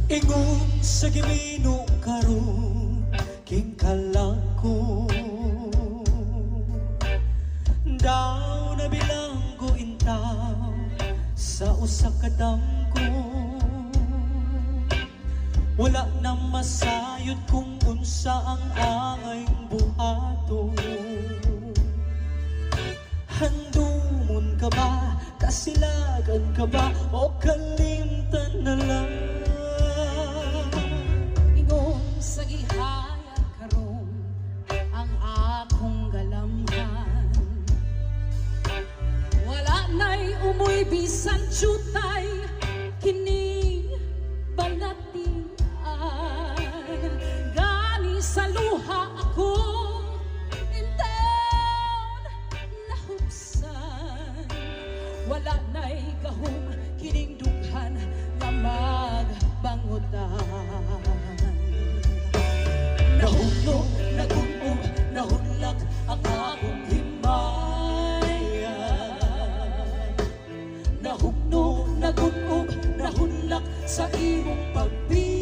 Ingon sa gimino karon king kalako daw na bilanggo intaw sa usa ka danggo. Wala na masayod kung unsa ang angay buhato. Handumon ka ba, kasilagan ka ba, o kalimtan na lang? Ingon sa gihaya karon ang akong galamhan. Wala na'y umoy bisan tsutay kini balatian. Gani sa luha ako intaon nahubsan. Wala na'y gahom kining dughan nga magbangutan. Nahulog, nagunog, nahulak ang akong himayan. Nahugnog, nagunog, nahulak sa imong pagpili.